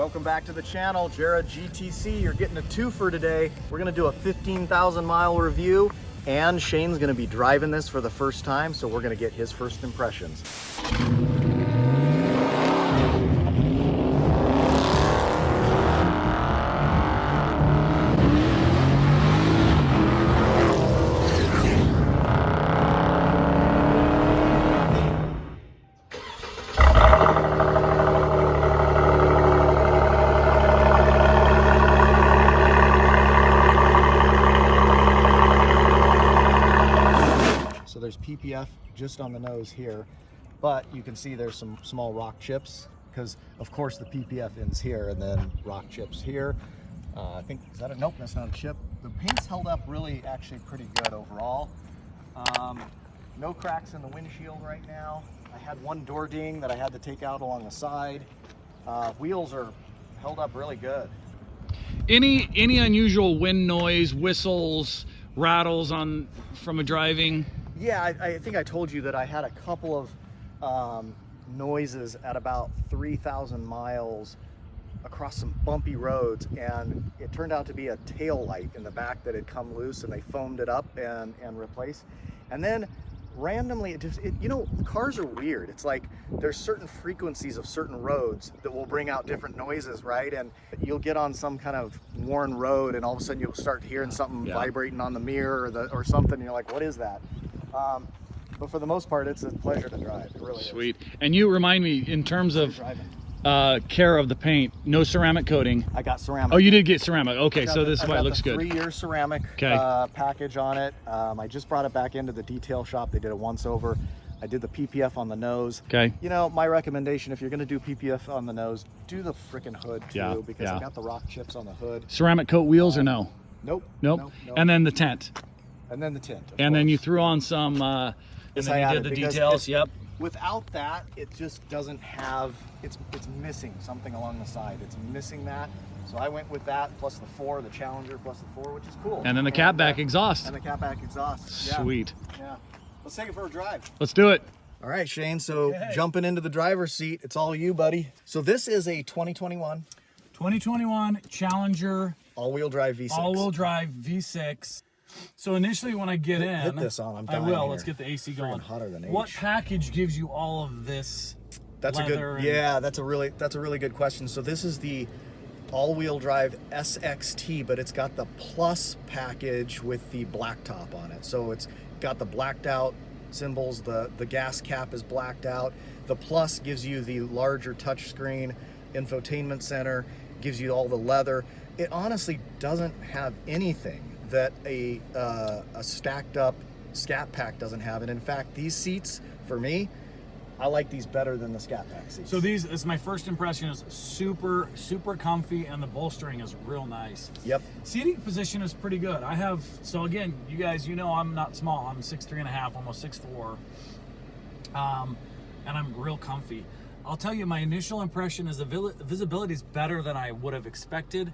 Welcome back to the channel, Jared GTC. You're getting a twofer today. We're gonna do a 15,000 mile review, and Shane's gonna be driving this for the first time, so we're gonna get his first impressions. There's PPF just on the nose here, but you can see there's some small rock chips because of course the PPF ends here and then rock chips here. I think, is that a, nope, that's not a chip. The paint's held up really actually pretty good overall. No cracks in the windshield right now. I had one door ding that I had to take out along the side. Wheels are held up really good. Any unusual wind noise, whistles, rattles on from a driving? Yeah, I think I told you that I had a couple of noises at about 3,000 miles across some bumpy roads, and it turned out to be a tail light in the back that had come loose, and they foamed it up and replaced. And then randomly, you know, cars are weird. It's like there's certain frequencies of certain roads that will bring out different noises, right? And you'll get on some kind of worn road, and all of a sudden you'll start hearing something vibrating on the mirror or something, and you're like, what is that? But for the most part, it's a pleasure to drive. It really Sweet. Is. And you remind me, in terms of care of the paint, no ceramic coating. I got ceramic. Oh, you did get ceramic. Okay, so this is why it looks good. 3-year ceramic package on it. I just brought it back into the detail shop. They did a once over. I did the PPF on the nose. Okay. You know, my recommendation, if you're going to do PPF on the nose, do the freaking hood too, because I got the rock chips on the hood. Ceramic coat wheels or no? Nope. Nope. And then the tent. And then the tint. And then you threw on some, and then you did the details. Yep. Without that, it just doesn't have, it's missing something along the side. It's missing that. So I went with that plus the Challenger plus the 4, which is cool. And then the catback exhaust. And the catback exhaust. Sweet. Yeah. Let's take it for a drive. Let's do it. All right, Shane. So jumping into the driver's seat, it's all you, buddy. So this is a 2021 Challenger all-wheel drive V6. All-wheel drive V6. So initially when I get in, hit this on. I'm dying I will. Here. Let's get the AC going. Hotter than H. What package gives you all of this? That's a good. Yeah, that's a really good question. So this is the all-wheel drive SXT, but it's got the Plus package with the blacktop on it. So it's got the blacked out symbols. The gas cap is blacked out. The Plus gives you the larger touchscreen infotainment center. Gives you all the leather. It honestly doesn't have anything that a stacked up Scat Pack doesn't have. And in fact, these seats, for me, I like these better than the Scat Pack seats. So these, is my first impression, is super comfy, and the bolstering is real nice. Yep. Seating position is pretty good. I have, so again, you guys, you know I'm not small. I'm 6'3.5", almost 6'4". And I'm real comfy. I'll tell you, my initial impression is the visibility is better than I would have expected.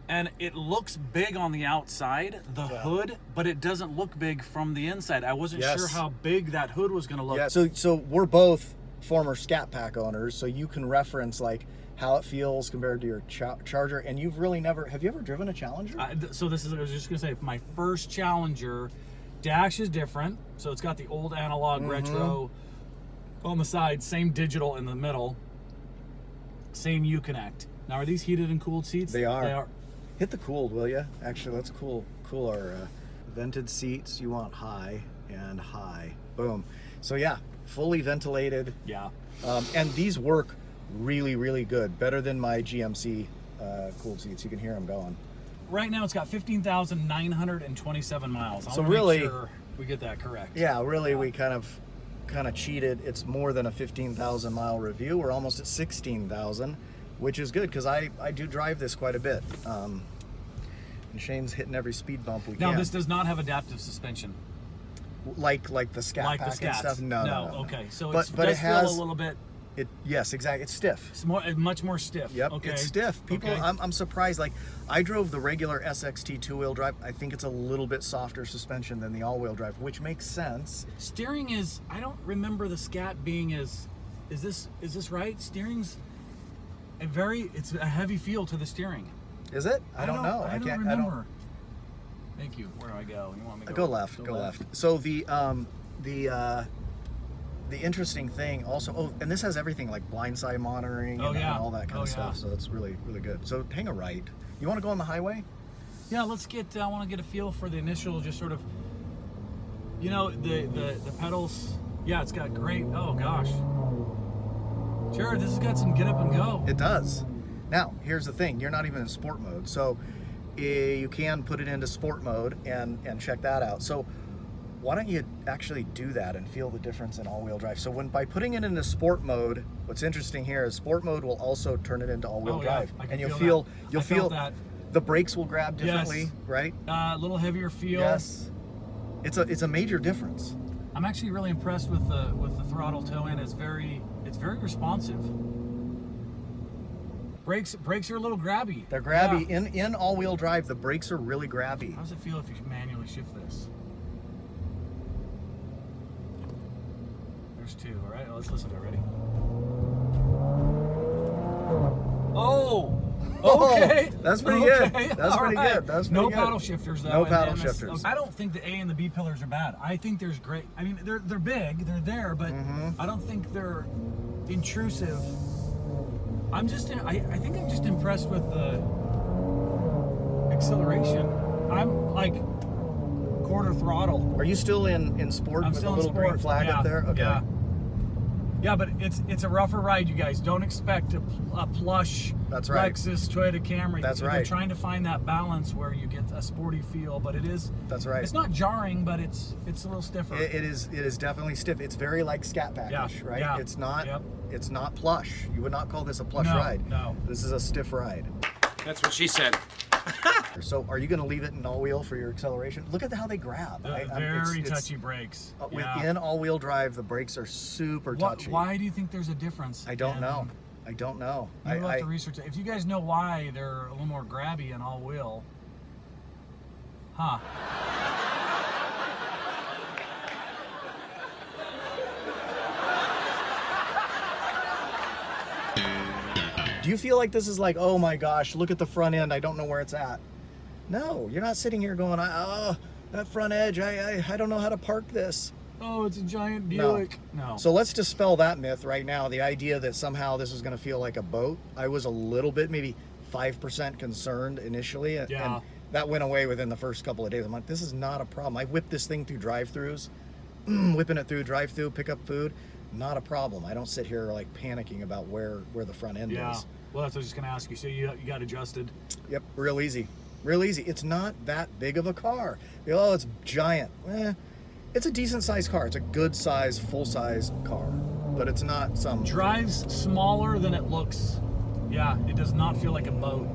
And it looks big on the outside, the hood, but it doesn't look big from the inside. I wasn't sure how big that hood was going to look. Yeah, so we're both former Scat Pack owners, so you can reference like how it feels compared to your Charger. And you've really never, have you ever driven a Challenger? So this is, I was just going to say, my first Challenger, dash is different. So it's got the old analog retro on the side, same digital in the middle, same Uconnect. Now, are these heated and cooled seats? They are. They are. Hit the cooled, will you? Actually, let's cool our vented seats. You want high and high. Boom. So yeah, fully ventilated. Yeah. And these work really good. Better than my GMC cooled seats. You can hear them going. Right now, it's got 15,927 miles. So really, make sure we get that correct. Yeah, really, we kind of cheated. It's more than a 15,000 mile review. We're almost at 16,000. Which is good because I do drive this quite a bit. And Shane's hitting every speed bump we can. Now, this does not have adaptive suspension. Like the Scat Pack and stuff? No. Okay, so but it has feel a little bit. Yes, exactly. It's stiff. It's much more stiff. Yep, okay. It's stiff. People, I'm surprised. Like, I drove the regular SXT 2-wheel drive. I think it's a little bit softer suspension than the all-wheel drive, which makes sense. Steering is, I don't remember the Scat being as, is this right? Steering's It's a heavy feel to the steering. Is it? I don't know. I don't remember. Thank you. Where do I go? You want me to go left? Go left. So the interesting thing also, and this has everything like blindside monitoring and all that kind of stuff. So it's really, really good. So hang a right. You want to go on the highway? Yeah, let's get. I want to get a feel for the initial, just sort of. You know, the pedals. Yeah, it's got great. Oh gosh. Jared, this has got some get up and go. It does. Now, here's the thing. You're not even in sport mode, so you can put it into sport mode and check that out. So why don't you actually do that and feel the difference in all-wheel drive? So by putting it into sport mode, what's interesting here is sport mode will also turn it into all-wheel drive, and you'll feel that. The brakes will grab differently, right? A little heavier feel. Yes, it's a major difference. I'm actually really impressed with the throttle toe in. It's very responsive. Brakes are a little grabby. They're grabby. In all-wheel drive, the brakes are really grabby. How does it feel if you manually shift this? There's two. All right, let's listen to it. Ready? Oh. Okay. That's pretty good. That's pretty good. That's pretty no good. paddle shifters though. No paddle shifters. I don't think the A and the B pillars are bad. I think there's great. I mean, they're big. They're there, but I don't think they're intrusive. I think I'm just impressed with the acceleration. I'm like quarter throttle. Are you still in sport with the little green flag up there? Okay. Yeah, but it's a rougher ride, you guys. Don't expect a plush Lexus, Toyota Camry. That's right. They're trying to find that balance where you get a sporty feel, but it is. That's right. It's not jarring, but it's a little stiffer. It is definitely stiff. It's very like Scat Pack-ish, right? Yeah. It's not. Yep. It's not plush. You would not call this a plush ride. No. This is a stiff ride. That's what she said. So are you going to leave it in all-wheel for your acceleration? Look at how they grab. Very touchy brakes. Within all-wheel drive, the brakes are super touchy. Why do you think there's a difference? I don't know. I don't know. You'll have to research it. If you guys know why they're a little more grabby in all-wheel, huh? Do you feel like this is like, oh my gosh, look at the front end, I don't know where it's at? No, you're not sitting here going, oh, that front edge, I don't know how to park this. Oh, it's a giant Buick. No. So let's dispel that myth right now. The idea that somehow this is going to feel like a boat. I was a little bit, maybe 5% concerned initially. And that went away within the first couple of days. I'm like, this is not a problem. I whipped this thing through drive-thrus, whipping it through drive-thru, pick up food. Not a problem. I don't sit here like panicking about where the front end is. Well, that's what I was just going to ask you. So you got adjusted. Yep, real easy. Real easy. It's not that big of a car. Oh, it's giant. It's a decent sized car. It's a good size, full size car, but it's not some. Drives smaller than it looks. Yeah, it does not feel like a boat.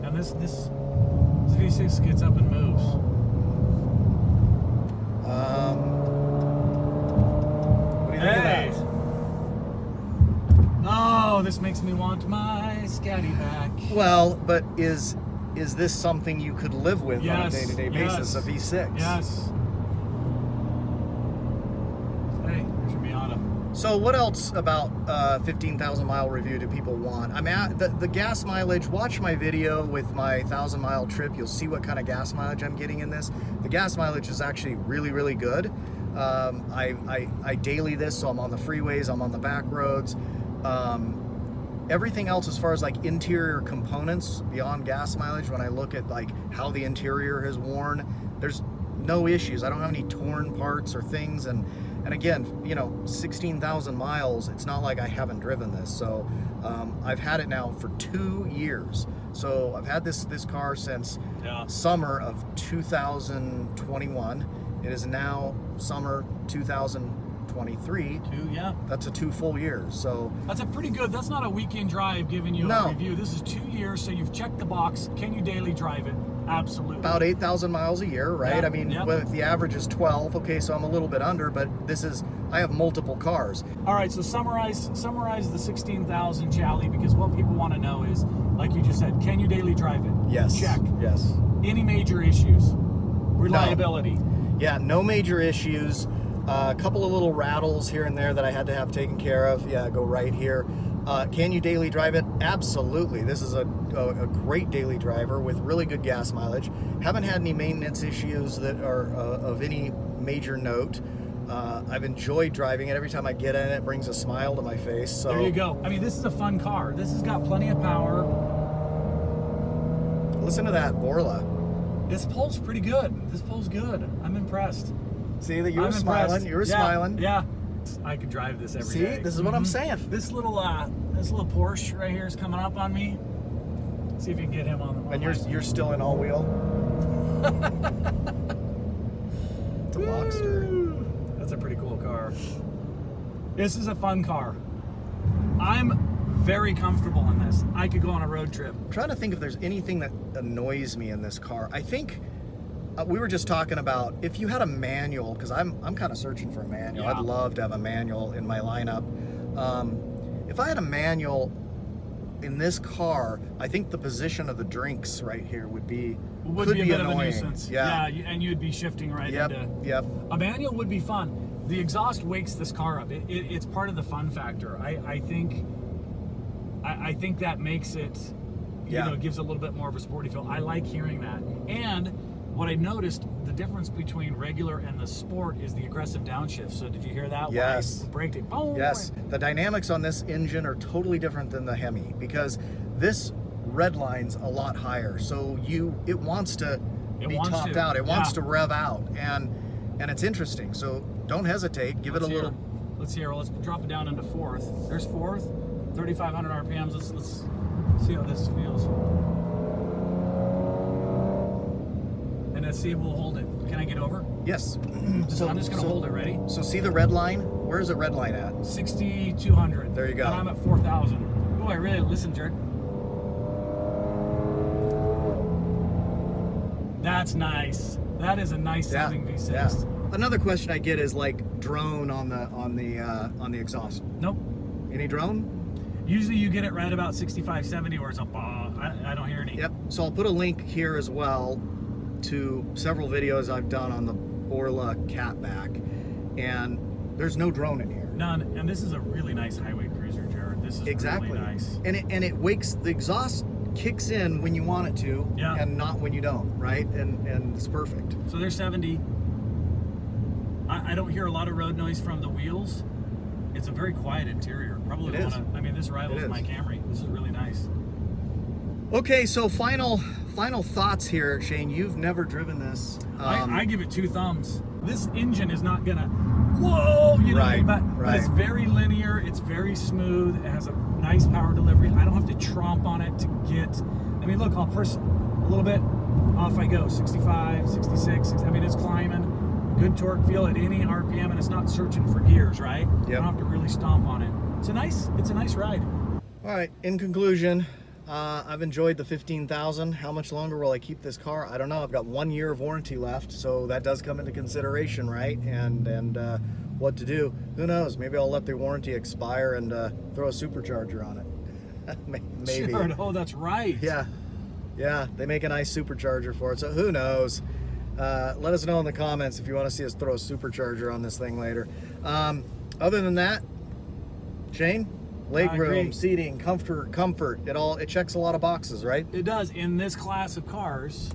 And this V6 gets up and moves. What do you think of that? Oh, this makes me want my Scatty back. Well, but is this something you could live with on a day-to-day basis, a V6? Yes. Hey, there's your Miata. So what else about 15,000 mile review do people want? I'm at the gas mileage. Watch my video with my 1,000-mile trip. You'll see what kind of gas mileage I'm getting in this. The gas mileage is actually really, really good. I daily this, so I'm on the freeways, I'm on the back roads. Everything else as far as like interior components beyond gas mileage, when I look at like how the interior has worn, there's no issues. I don't have any torn parts or things. And again, 16,000 miles, it's not like I haven't driven this. So I've had it now for 2 years. So I've had this car since summer of 2021. It is now summer 2023. That's a 2 full years. So that's a pretty good. That's not a weekend drive giving you a review. This is 2 years, so you've checked the box. Can you daily drive it? Absolutely. About 8,000 miles a year, right? Yeah, I mean, if the average is 12, okay, so I'm a little bit under, but I have multiple cars. All right, so summarize the 16,000, Charlie, because what people want to know is, like you just said, can you daily drive it? Yes. Check. Yes. Any major issues? Reliability? No. Yeah, no major issues. A couple of little rattles here and there that I had to have taken care of. Yeah, go right here. Can you daily drive it? Absolutely. This is a great daily driver with really good gas mileage. Haven't had any maintenance issues that are of any major note. I've enjoyed driving it. Every time I get in it, it brings a smile to my face. So there you go. I mean, this is a fun car. This has got plenty of power. Listen to that Borla. This pulls pretty good. This pulls good. I'm impressed. See that you were smiling. You were smiling. Yeah. I could drive this every day. See, this is what I'm saying. This little Porsche right here is coming up on me. See if you can get him on the. And you're still in all wheel. It's a Boxster. That's a pretty cool car. This is a fun car. I'm very comfortable in this. I could go on a road trip. I'm trying to think if there's anything that annoys me in this car. I think we were just talking about if you had a manual, because I'm kind of searching for a manual. Yeah. I'd love to have a manual in my lineup. If I had a manual in this car, I think the position of the drinks right here would be a bit annoying. of a nuisance. Yeah, and you'd be shifting right into. Yep. A manual would be fun. The exhaust wakes this car up. It's part of the fun factor. I think that makes it, gives a little bit more of a sporty feel. I like hearing that. And what I noticed, the difference between regular and the sport is the aggressive downshift. So did you hear that? Yes. Braked it. Boom. Yes. The dynamics on this engine are totally different than the Hemi because this redline's a lot higher. So it wants to be topped out. It wants to rev out. And it's interesting. So don't hesitate. Give it a little. Let's hear. Let's drop it down into fourth. There's fourth. 3,500 RPMs. Let's see how this feels. And let's see if we'll hold it. Can I get over? Yes. So I'm just going to hold it. Ready? So see the red line? Where is the red line at? 6,200. There you go. And I'm at 4,000. Oh, I really listen, Jared. That's nice. That is a nice sounding V6. Yeah. Another question I get is like drone on the exhaust. Nope. Any drone? Usually you get it right about 65, 70 where it's a I don't hear any. Yep. So I'll put a link here as well to several videos I've done on the Borla Cat Pack, and there's no drone in here. None. And this is a really nice highway cruiser, Jared. This is exactly really nice. And it wakes, the exhaust kicks in when you want it to, and not when you don't, right? And it's perfect. So there's 70. I don't hear a lot of road noise from the wheels. It's a very quiet interior. Probably this rivals my Camry. This is really nice. Okay, so final thoughts here, Shane. You've never driven this. I give it 2 thumbs. This engine is not gonna, whoa, but it's very linear. It's very smooth. It has a nice power delivery. I don't have to tromp on it to get. I mean, look, I'll press a little bit. Off I go. 65, 66. I mean, it's climbing. Good torque feel at any RPM, and it's not searching for gears, right? Yep. You don't have to really stomp on it. It's a nice ride. All right, in conclusion, I've enjoyed the 15,000. How much longer will I keep this car? I don't know. I've got 1 year of warranty left, so that does come into consideration, right? And what to do? Who knows? Maybe I'll let the warranty expire and throw a supercharger on it. Maybe. Sure. Oh, that's right. Yeah, they make a nice supercharger for it, so who knows? Let us know in the comments if you want to see us throw a supercharger on this thing later. Other than that, Shane, legroom, seating, comfort, it checks a lot of boxes, right? It does. In this class of cars,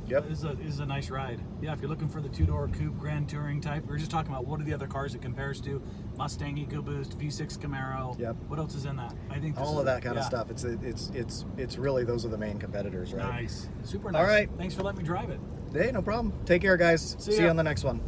yep, is a nice ride. Yeah, if you're looking for the 2-door coupe Grand Touring type, we were just talking about what are the other cars it compares to. Mustang EcoBoost, V6 Camaro. Yep. What else is in that? I think all of that kind of stuff. It's really, those are the main competitors, right? Nice. Super nice. All right. Thanks for letting me drive it. Hey, no problem. Take care, guys. See you on the next one.